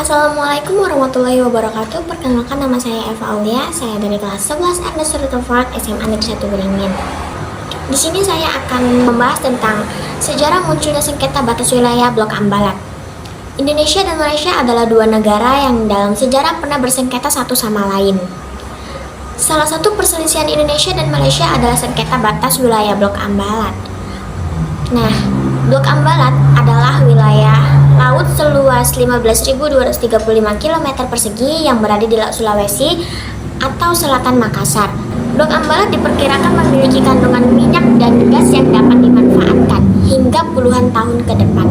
Assalamualaikum warahmatullahi wabarakatuh. Perkenalkan, nama saya Eva Aulia. Saya dari kelas 11 Ernest Rutherford SMA Negeri 1 Beringin. Di sini saya akan membahas tentang sejarah munculnya sengketa batas wilayah Blok Ambalat. Indonesia dan Malaysia adalah dua negara yang dalam sejarah pernah bersengketa satu sama lain. Salah satu perselisihan Indonesia dan Malaysia adalah sengketa batas wilayah Blok Ambalat. Nah, Blok Ambalat adalah wilayah laut seluas 15.235 km persegi yang berada di Laut Sulawesi atau selatan Makassar. Blok Ambalat diperkirakan memiliki kandungan minyak dan gas yang dapat dimanfaatkan hingga puluhan tahun ke depan.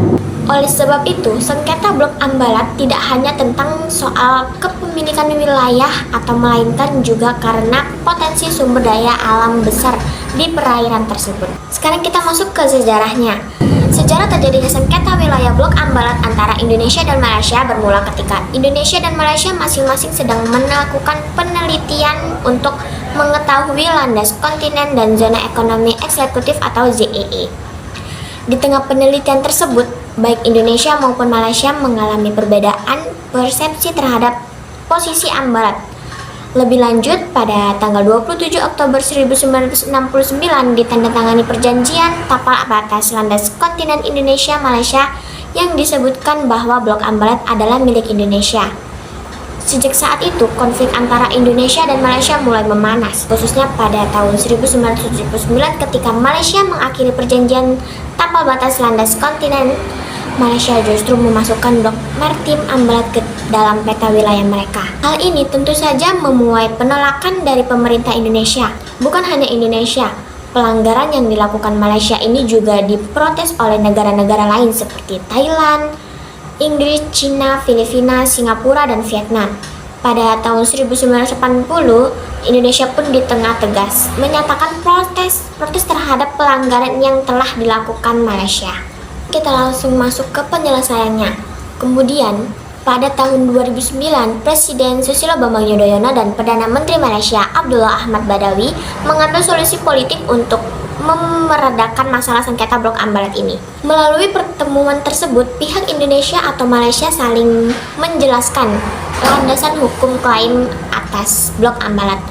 Oleh sebab itu, sengketa Blok Ambalat tidak hanya tentang soal kepemilikan wilayah atau melainkan juga karena potensi sumber daya alam besar di perairan tersebut. Sekarang kita masuk ke sejarahnya. Sejarah terjadinya sengketa wilayah Blok Ambalat antara Indonesia dan Malaysia bermula ketika Indonesia dan Malaysia masing-masing sedang melakukan penelitian untuk mengetahui landas kontinen dan zona ekonomi eksekutif atau ZEE. Di tengah penelitian tersebut, baik Indonesia maupun Malaysia mengalami perbedaan persepsi terhadap posisi Ambalat. Lebih lanjut, pada tanggal 27 Oktober 1969 ditandatangani perjanjian tapal batas landas kontinen Indonesia-Malaysia yang disebutkan bahwa Blok Ambalat adalah milik Indonesia. Sejak saat itu, konflik antara Indonesia dan Malaysia mulai memanas, khususnya pada tahun 1979 ketika Malaysia mengakhiri perjanjian tapal batas landas kontinen. Malaysia justru memasukkan Blok Maritim Ambalat ke dalam peta wilayah mereka. Hal ini tentu saja menuai penolakan dari pemerintah Indonesia. Bukan hanya Indonesia, pelanggaran yang dilakukan Malaysia ini juga diprotes oleh negara-negara lain seperti Thailand, Inggris, Cina, Filipina, Singapura, dan Vietnam. Pada tahun 1980, Indonesia pun di tengah tegas menyatakan protes terhadap pelanggaran yang telah dilakukan Malaysia. Kita langsung masuk ke penyelesaiannya. Kemudian, pada tahun 2009, Presiden Susilo Bambang Yudhoyono dan Perdana Menteri Malaysia Abdullah Ahmad Badawi mengambil solusi politik untuk meredakan masalah sengketa Blok Ambalat ini. Melalui pertemuan tersebut, pihak Indonesia atau Malaysia saling menjelaskan landasan hukum klaim atas Blok Ambalat.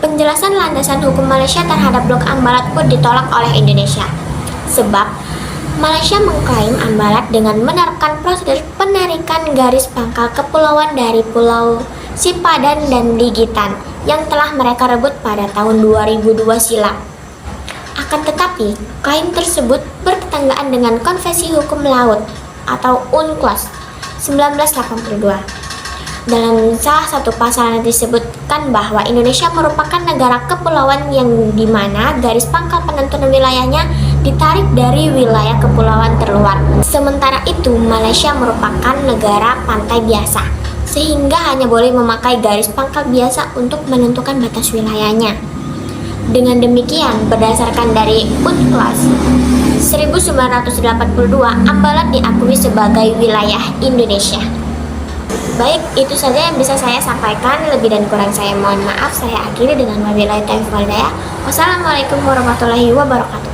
Penjelasan landasan hukum Malaysia terhadap Blok Ambalat pun ditolak oleh Indonesia. Sebab Malaysia mengklaim Ambalat dengan menerapkan prosedur penarikan garis pangkal kepulauan dari Pulau Sipadan dan Ligitan yang telah mereka rebut pada tahun 2002 silam. Akan tetapi, klaim tersebut bertetanggaan dengan Konvensi Hukum Laut atau UNCLOS 1982. Dalam salah satu pasal disebutkan bahwa Indonesia merupakan negara kepulauan yang dimana garis pangkal penentuan wilayahnya ditarik dari wilayah kepulauan terluar. Sementara itu, Malaysia merupakan negara pantai biasa, sehingga hanya boleh memakai garis pangkal biasa untuk menentukan batas wilayahnya. Dengan demikian, berdasarkan dari UNCLOS 1982, Ambalat diakui sebagai wilayah Indonesia. Baik, itu saja yang bisa saya sampaikan. Lebih dan kurang saya mohon maaf. Saya akhiri dengan wabillahi taufiq wal hidayah. Wassalamualaikum warahmatullahi wabarakatuh.